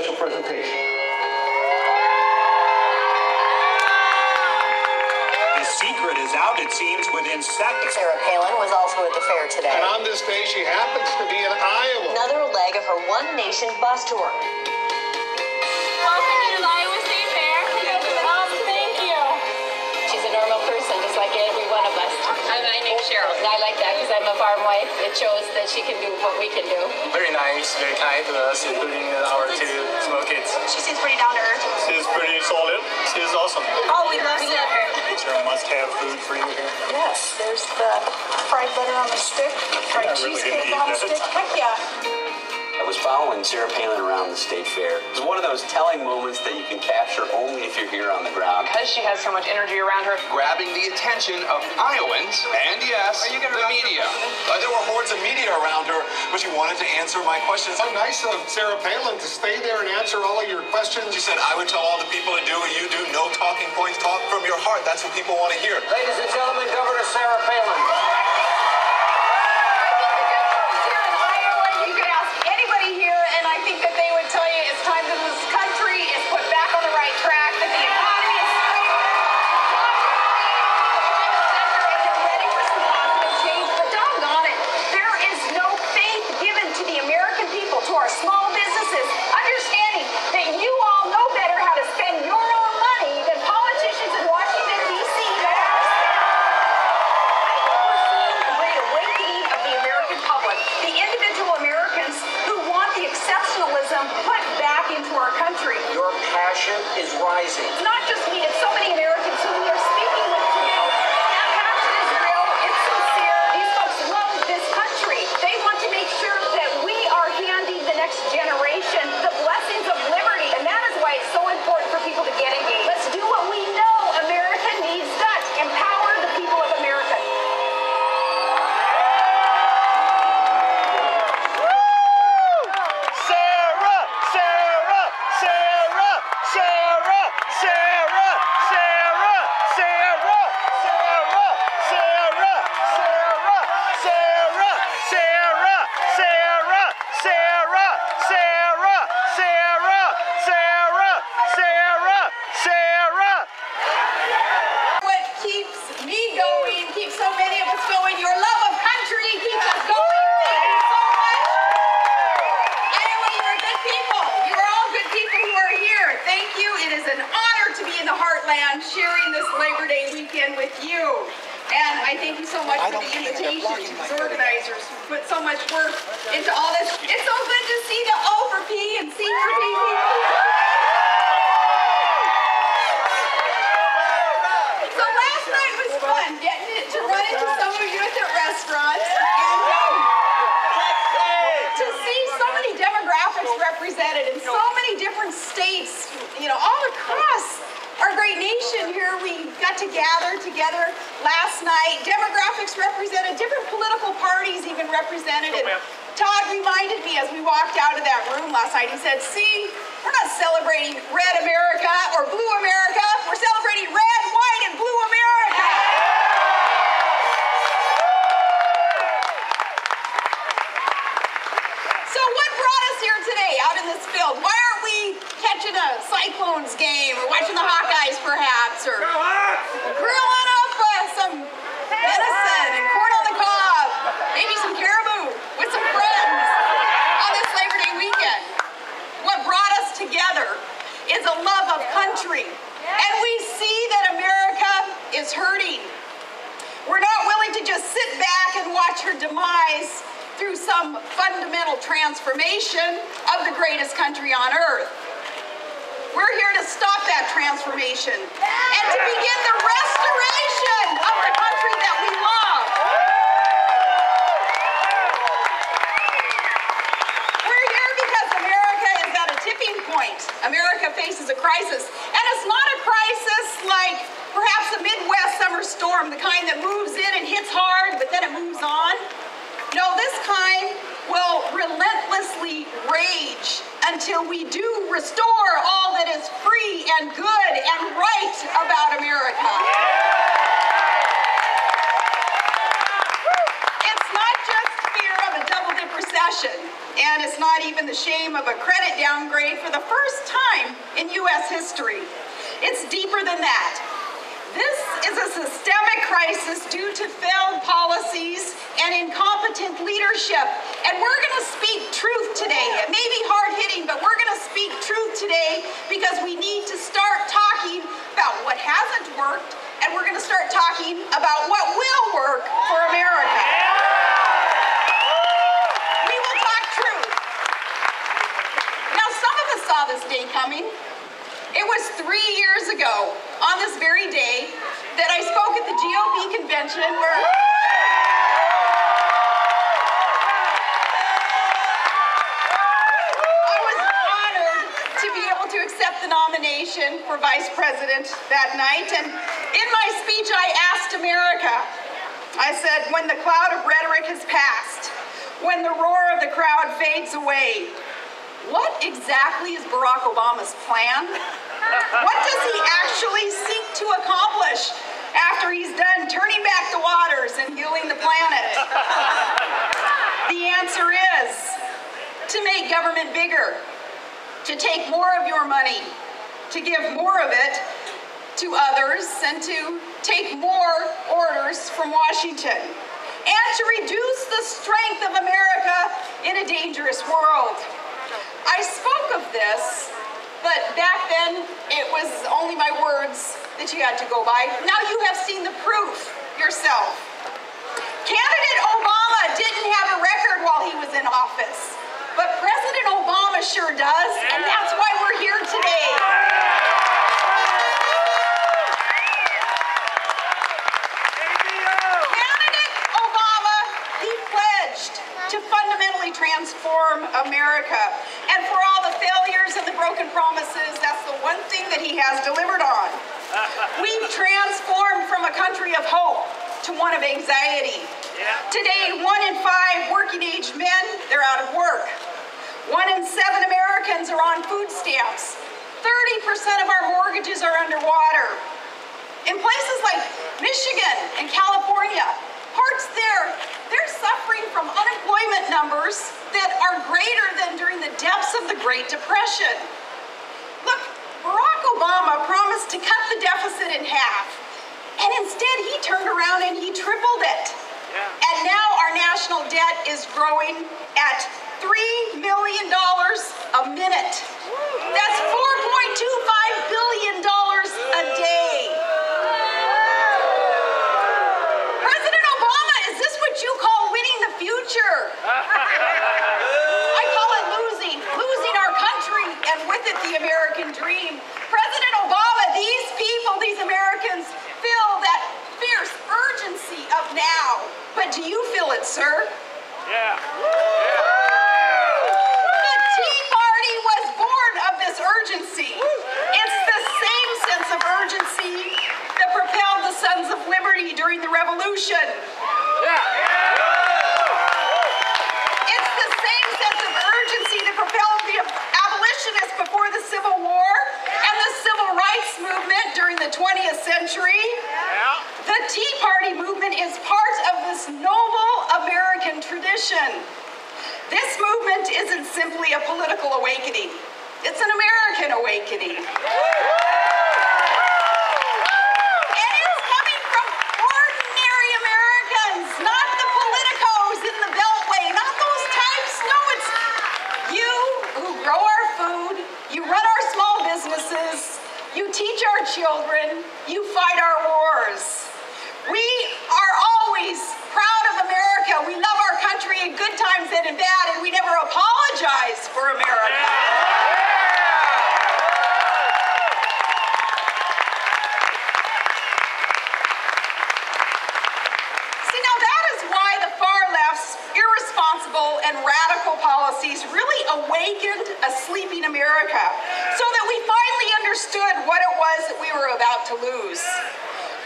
special presentation. The secret is out, it seems, within seconds. Sarah Palin was also at the fair today. And on this day, she happens to be in Iowa. Another leg of her One Nation bus tour. Welcome to the Iowa State Fair. Thank you. She's a normal person, just like every one of us. Hi, my name's Cheryl. And I like that because I'm a farm wife. It shows that she can do what we can do. Very nice, very kind to us, including our two small kids. She seems pretty down to earth. She's pretty solid. She's awesome. Oh, we love her. Is there a must-have food for you here? Yes, there's the fried butter on the stick, fried cheesecake on the stick. Heck yeah. I was following Sarah Palin around the state fair. It was one of those telling moments that you can capture only if you're here on the ground. Because she has so much energy around her. Grabbing the attention of Iowans and, yes, the media. There were hordes of media around her, but she wanted to answer my questions. How nice of Sarah Palin to stay there and answer all of your questions. She said, I would tell all the people to do what you do. No talking points. Talk from your heart. That's what people want to hear. Ladies and gentlemen, Governor Sarah Palin. Your passion is rising. It's not just me, it's so many Americans who we are speaking with today. That passion is real, it's sincere. These folks love this country. They want to make sure that we are handing the next generation the blessings of liberty. And that is why it's so important for people to get engaged. Let's do what we know America needs done. Empower the people of America. Sharing this Labor Day weekend with you. And I thank you so much for the invitation to these organizers who put so much work into all this. It's so good to see the O for P and C for P people. So last night was fun, getting to run into some of you at the restaurants and to see so many demographics represented in so many different states, you know, all across our great nation here. We got to gather together last night. Demographics represented, different political parties even represented. And Todd reminded me as we walked out of that room last night, he said, see, we're not celebrating red America or blue America. We're celebrating red, white, and blue America. So what brought us here today out in this field? Why aren't we catching a Cyclones game or watching the Hawkeyes perhaps, or grilling up some venison and corn on the cob, maybe some caribou with some friends on this Labor Day weekend? What brought us together is a love of country, and we see that America is hurting. We're not willing to just sit back and watch her demise through some fundamental transformation of the greatest country on earth. We're here to stop that transformation and to begin the restoration of the country that we love. We're here because America is at a tipping point. America faces a crisis, and it's not a crisis like perhaps a Midwest summer storm, the kind that moves in and hits hard, but then it moves on. No, this kind will relentlessly rage until we do restore all that is free and good and right about America. It's not just fear of a double-dip recession and and it's not even the shame of a credit downgrade for the first time in U.S. history. It's deeper than that. This is a systemic crisis due to failed policies and incompetent leadership. And we're going to speak truth today. It may be hard-hitting, but we're going to speak truth today because we need to start talking about what hasn't worked, and we're going to start talking about what will work for America. We will talk truth. Now, some of us saw this day coming. It was 3 years ago, on this very day, that I spoke at the GOP convention where I was honored to be able to accept the nomination for vice president that night. And in my speech, I asked America, I said, when the cloud of rhetoric has passed, when the roar of the crowd fades away, what exactly is Barack Obama's plan? What does he actually seek to accomplish after he's done turning back the waters and healing the planet? The answer is to make government bigger, to take more of your money, to give more of it to others, and to take more orders from Washington, and to reduce the strength of America in a dangerous world. I spoke of this, but back then it was only my words that you had to go by. Now you have seen the proof yourself. Candidate Obama didn't have a record while he was in office, but President Obama sure does, and that's why we're here today. Candidate Obama, he pledged to fundamentally transform America. And for all the failures and the broken promises, that's the one thing that he has delivered on. We've transformed from a country of hope to one of anxiety. Today, 1 in 5 working-age men, they're out of work. 1 in 7 Americans are on food stamps. 30% of our mortgages are underwater. In places like Michigan and California, parts there, they're suffering from unemployment numbers that are greater than during the depths of the Great Depression. Look, Barack Obama promised to cut the deficit in half, and instead he turned around and he tripled it. And now our national debt is growing at $3 million a minute. That's $4.25 billion a day. President Obama, is this what you call winning the future? I call it losing our country, and with it the American dream. President Obama, these people, these Americans, feel that fierce urgency of now. But do you feel it, sir? Yeah. The Tea Party was born of this urgency. It's the same sense of urgency that propelled the Sons of Liberty during the Revolution. It's the same sense of urgency that propelled the abolitionists before the Civil War and the Civil Rights Movement during the 20th century. The Tea Party movement is part of this noble American tradition. This movement isn't simply a political awakening. It's an American awakening. And it's coming from ordinary Americans, not the politicos in the Beltway, not those types. No, it's you who grow our food, you run our small businesses, you teach our children, you fight our wars. We are always proud of America. We love our country in good times and in bad, and we never apologize for America. See, now that is why the far left's irresponsible and radical policies really awakened a sleeping America, so that we finally understood what it was that we were about to lose.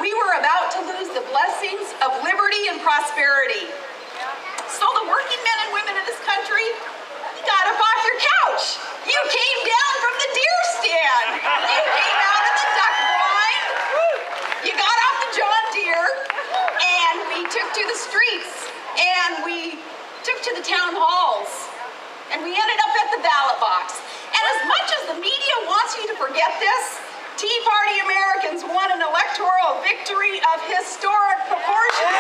We were about to lose the blessings of liberty and prosperity. So the working men and women of this country, you got up off your couch. You came down from the deer stand. You came out of the duck blind. You got off the John Deere, and we took to the streets, and we took to the town halls. And historic proportions.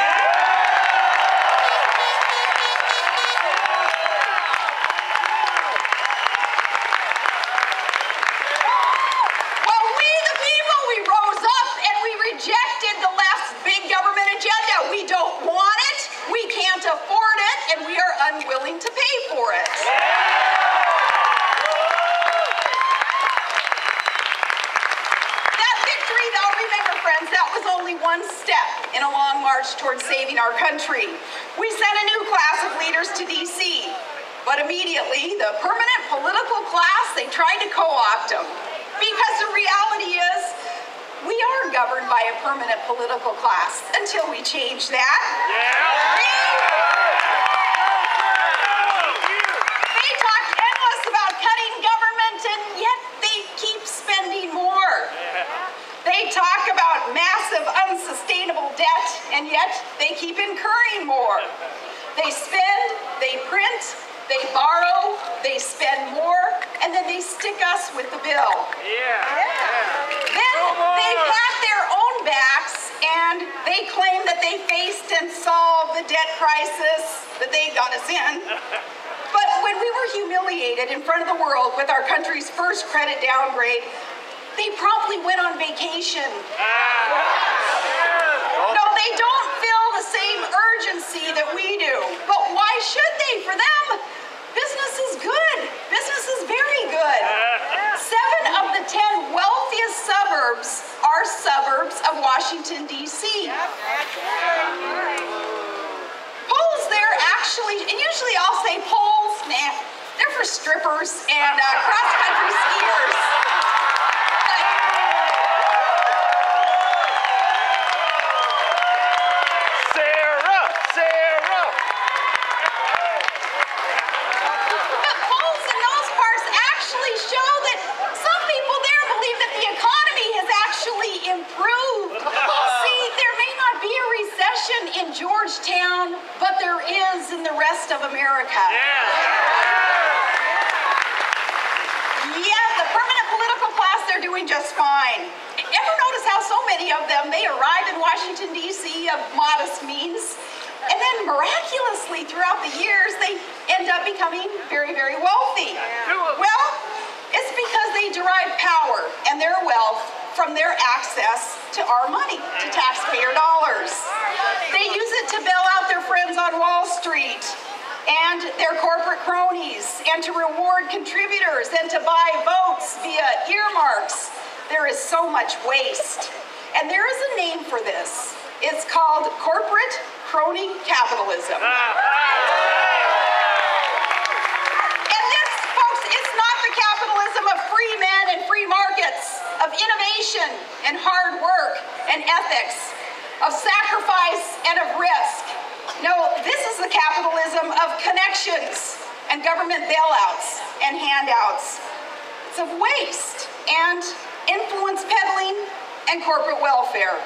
Well, we the people, we rose up and we rejected the left's big government agenda. We don't want it, we can't afford it, and we are unwilling to pay for it. That victory, though, remember, friends, that was only one step in a long march towards saving our country. We sent a new class of leaders to D.C., but immediately the permanent political class, they tried to co-opt them. Because the reality is, we are governed by a permanent political class until we change that. They talk endless about cutting government, and yet they keep spending more. They talk about massive unsustainable debt, and yet they keep incurring more. They spend, they print, they borrow, they spend more, and then they stick us with the bill. Then they pat their own backs and they claim that they faced and solved the debt crisis that they got us in. But when we were humiliated in front of the world with our country's first credit downgrade, they promptly went on vacation. No, they don't feel the same urgency that we do. But why should they? For them, business is good. Business is very good. 7 of the 10 wealthiest suburbs are suburbs of Washington, D.C. Polls there actually, and usually I'll say polls, nah, they're for strippers and cross-country skiers. In Georgetown, but there is in the rest of America. Yeah, the permanent political class, they're doing just fine. Ever notice how so many of them, they arrive in Washington, D.C. of modest means, and then miraculously throughout the years, they end up becoming very, very wealthy. Well, it's because they derive power and their wealth from their access to our money, to taxpayer dollars. They use it to bail out their friends on Wall Street and their corporate cronies, and to reward contributors, and to buy votes via earmarks. There is so much waste. And there is a name for this. It's called corporate crony capitalism. And this, folks, it's not the capitalism of free men and free markets, of innovation and hard work and ethics, of sacrifice and of risk. No, this is the capitalism of connections and government bailouts and handouts. It's of waste and influence peddling and corporate welfare.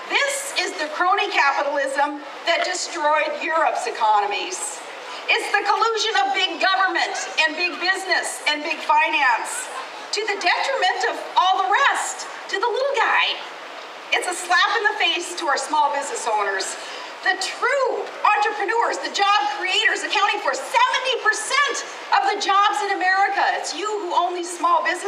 This is the crony capitalism that destroyed Europe's economies. It's the collusion of big government and big business and big finance, to the detriment of all the rest, to the little guy. It's a slap in the face to our small business owners, the true entrepreneurs, the job creators accounting for 70% of the jobs in America. It's you who own these small businesses.